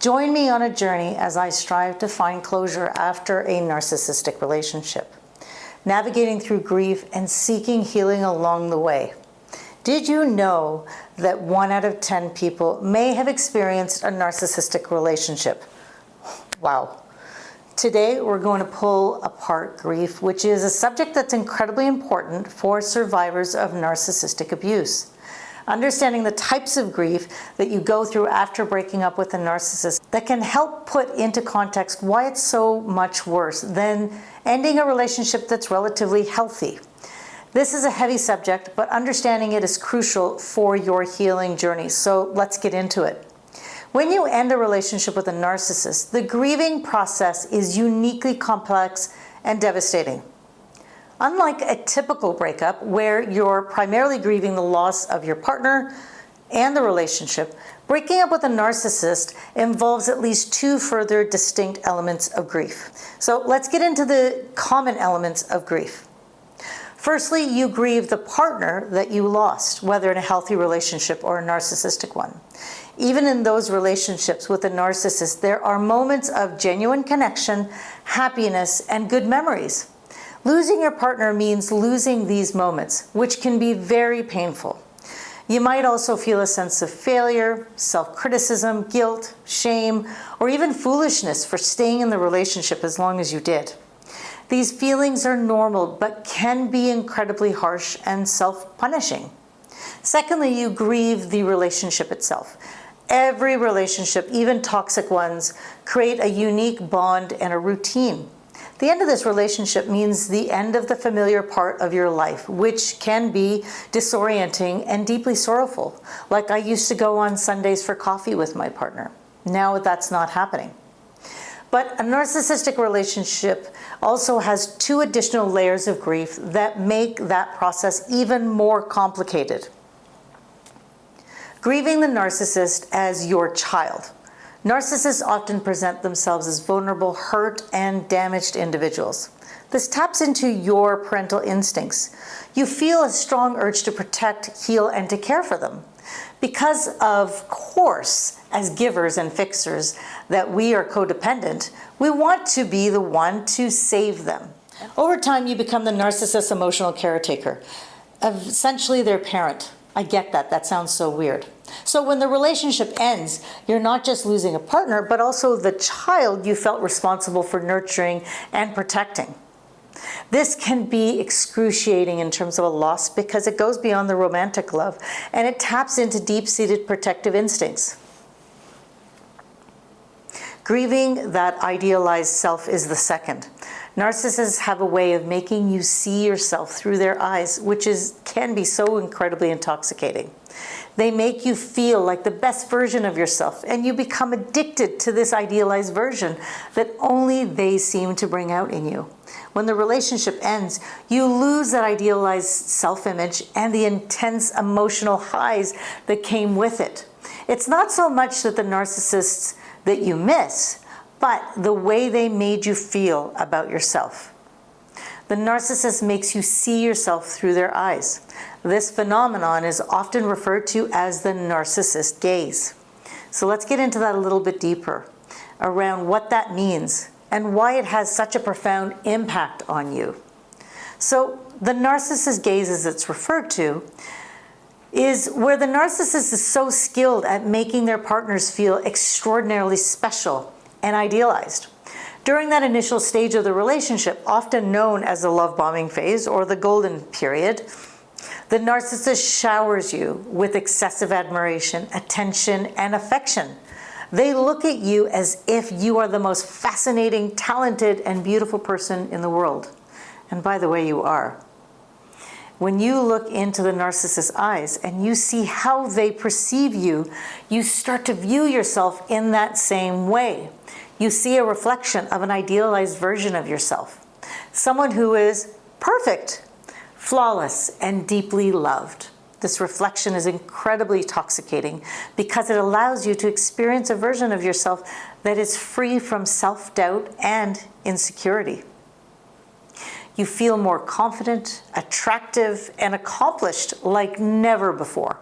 Join me on a journey as I strive to find closure after a narcissistic relationship, navigating through grief and seeking healing along the way. Did you know that 1 out of 10 people may have experienced a narcissistic relationship? Wow. Today, we're going to pull apart grief, which is a subject that's incredibly important for survivors of narcissistic abuse. Understanding the types of grief that you go through after breaking up with a narcissist that can help put into context why it's so much worse than ending a relationship that's relatively healthy. This is a heavy subject, but understanding it is crucial for your healing journey. So let's get into it. When you end a relationship with a narcissist, the grieving process is uniquely complex and devastating. Unlike a typical breakup where you're primarily grieving the loss of your partner and the relationship, breaking up with a narcissist involves at least 2 further distinct elements of grief. So let's get into the common elements of grief. Firstly, you grieve the partner that you lost, whether in a healthy relationship or a narcissistic one. Even in those relationships with a narcissist, there are moments of genuine connection, happiness, and good memories. Losing your partner means losing these moments, which can be very painful. You might also feel a sense of failure, self-criticism, guilt, shame, or even foolishness for staying in the relationship as long as you did. These feelings are normal, but can be incredibly harsh and self-punishing. Secondly, you grieve the relationship itself. Every relationship, even toxic ones, create a unique bond and a routine. The end of this relationship means the end of the familiar part of your life, which can be disorienting and deeply sorrowful. Like I used to go on Sundays for coffee with my partner. Now that's not happening. But a narcissistic relationship also has 2 additional layers of grief that make that process even more complicated. Grieving the narcissist as your child. Narcissists often present themselves as vulnerable, hurt, and damaged individuals. This taps into your parental instincts. You feel a strong urge to protect, heal, and to care for them. Because, of course, as givers and fixers, that we are codependent, we want to be the one to save them. Over time, you become the narcissist's emotional caretaker, essentially their parent. I get that. That sounds so weird. So when the relationship ends, you're not just losing a partner, but also the child you felt responsible for nurturing and protecting. This can be excruciating in terms of a loss because it goes beyond the romantic love and it taps into deep-seated protective instincts. Grieving that idealized self is the second. Narcissists have a way of making you see yourself through their eyes, which can be so incredibly intoxicating. They make you feel like the best version of yourself, and you become addicted to this idealized version that only they seem to bring out in you. When the relationship ends, you lose that idealized self-image and the intense emotional highs that came with it. It's not so much that the narcissists that you miss, but the way they made you feel about yourself. The narcissist makes you see yourself through their eyes. This phenomenon is often referred to as the narcissist gaze. So let's get into that a little bit deeper around what that means and why it has such a profound impact on you. So the narcissist gaze, as it's referred to, is where the narcissist is so skilled at making their partners feel extraordinarily special and idealized. During that initial stage of the relationship, often known as the love bombing phase or the golden period, the narcissist showers you with excessive admiration, attention, and affection. They look at you as if you are the most fascinating, talented, and beautiful person in the world. And by the way, you are. When you look into the narcissist's eyes and you see how they perceive you, you start to view yourself in that same way. You see a reflection of an idealized version of yourself. Someone who is perfect, flawless, and deeply loved. This reflection is incredibly intoxicating because it allows you to experience a version of yourself that is free from self-doubt and insecurity. You feel more confident, attractive, and accomplished like never before.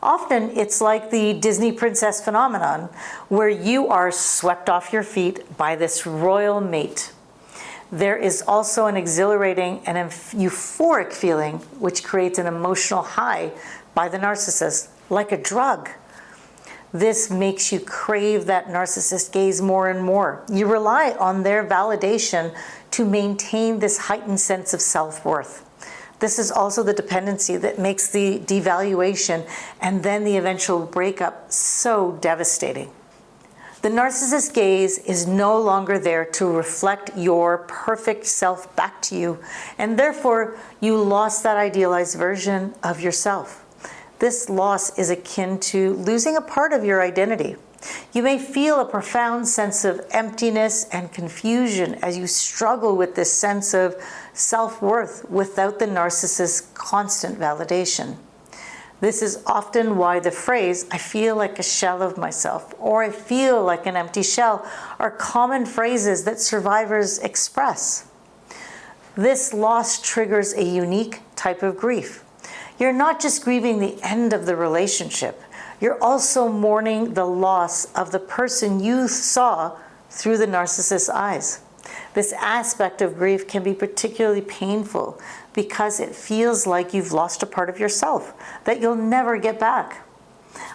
Often it's like the Disney princess phenomenon, where you are swept off your feet by this royal mate. There is also an exhilarating and euphoric feeling which creates an emotional high by the narcissist, like a drug. This makes you crave that narcissist gaze more and more. You rely on their validation to maintain this heightened sense of self-worth. This is also the dependency that makes the devaluation and then the eventual breakup so devastating. The narcissist gaze is no longer there to reflect your perfect self back to you, and therefore you lost that idealized version of yourself. This loss is akin to losing a part of your identity. You may feel a profound sense of emptiness and confusion as you struggle with this sense of self-worth without the narcissist's constant validation. This is often why the phrase, "I feel like a shell of myself," or "I feel like an empty shell," are common phrases that survivors express. This loss triggers a unique type of grief. You're not just grieving the end of the relationship, you're also mourning the loss of the person you saw through the narcissist's eyes. This aspect of grief can be particularly painful because it feels like you've lost a part of yourself that you'll never get back.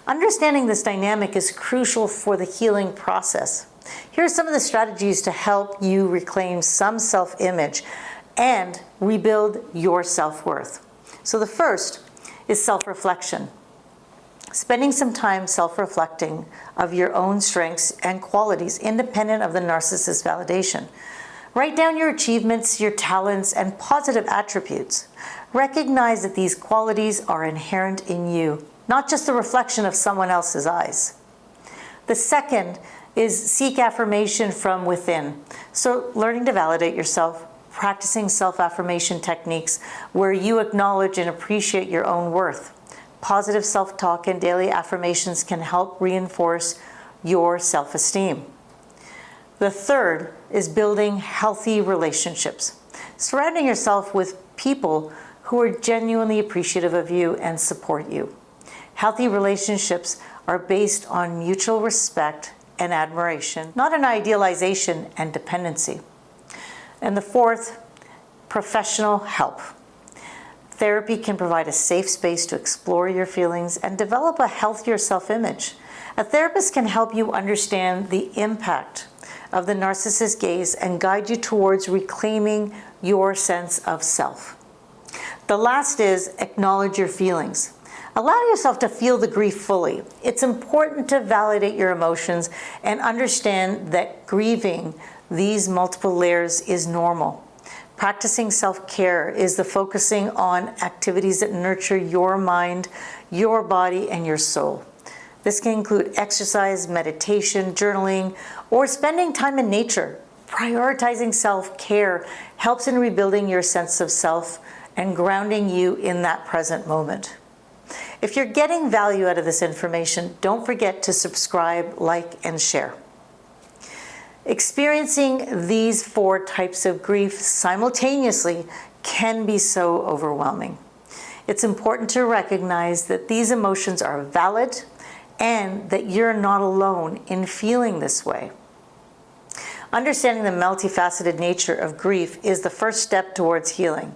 Understanding this dynamic is crucial for the healing process. Here are some of the strategies to help you reclaim some self-image and rebuild your self-worth. So the first is self-reflection. Spending some time self-reflecting of your own strengths and qualities independent of the narcissist's validation. Write down your achievements, your talents, and positive attributes. Recognize that these qualities are inherent in you, not just the reflection of someone else's eyes. The second is seek affirmation from within. So learning to validate yourself, practicing self-affirmation techniques where you acknowledge and appreciate your own worth. Positive self-talk and daily affirmations can help reinforce your self-esteem. The third is building healthy relationships. Surrounding yourself with people who are genuinely appreciative of you and support you. Healthy relationships are based on mutual respect and admiration, not an idealization and dependency. And the fourth, professional help. Therapy can provide a safe space to explore your feelings and develop a healthier self-image. A therapist can help you understand the impact of the narcissist gaze and guide you towards reclaiming your sense of self. The last is acknowledge your feelings. Allow yourself to feel the grief fully. It's important to validate your emotions and understand that grieving these multiple layers is normal. Practicing self-care is the focusing on activities that nurture your mind, your body, and your soul. This can include exercise, meditation, journaling, or spending time in nature. Prioritizing self-care helps in rebuilding your sense of self and grounding you in that present moment. If you're getting value out of this information, don't forget to subscribe, like, and share. Experiencing these 4 types of grief simultaneously can be so overwhelming. It's important to recognize that these emotions are valid and that you're not alone in feeling this way. Understanding the multifaceted nature of grief is the first step towards healing.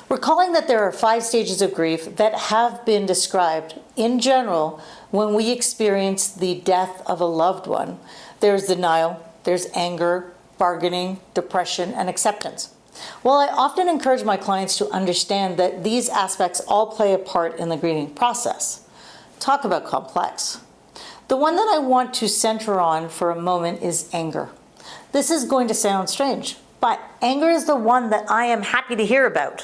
Recalling that there are 5 stages of grief that have been described in general when we experience the death of a loved one. There's denial, there's anger, bargaining, depression, and acceptance. Well, I often encourage my clients to understand that these aspects all play a part in the grieving process. Talk about complex. The one that I want to center on for a moment is anger. This is going to sound strange, but anger is the one that I am happy to hear about.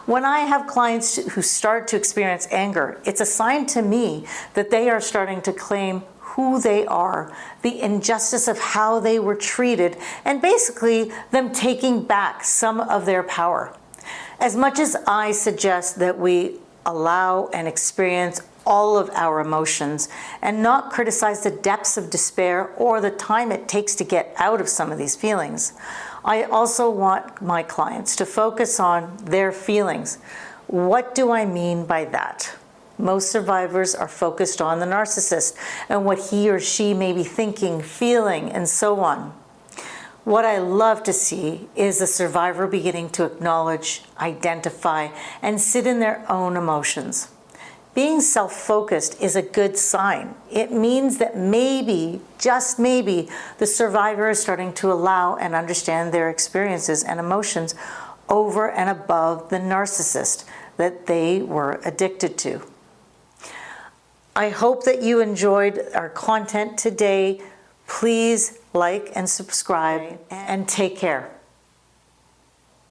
When I have clients who start to experience anger, it's a sign to me that they are starting to claim who they are, the injustice of how they were treated, and basically them taking back some of their power. As much as I suggest that we allow and experience all of our emotions and not criticize the depths of despair or the time it takes to get out of some of these feelings, I also want my clients to focus on their feelings. What do I mean by that? Most survivors are focused on the narcissist and what he or she may be thinking, feeling, and so on. What I love to see is the survivor beginning to acknowledge, identify, and sit in their own emotions. Being self-focused is a good sign. It means that maybe, just maybe, the survivor is starting to allow and understand their experiences and emotions over and above the narcissist that they were addicted to. I hope that you enjoyed our content today. Please like and subscribe and take care.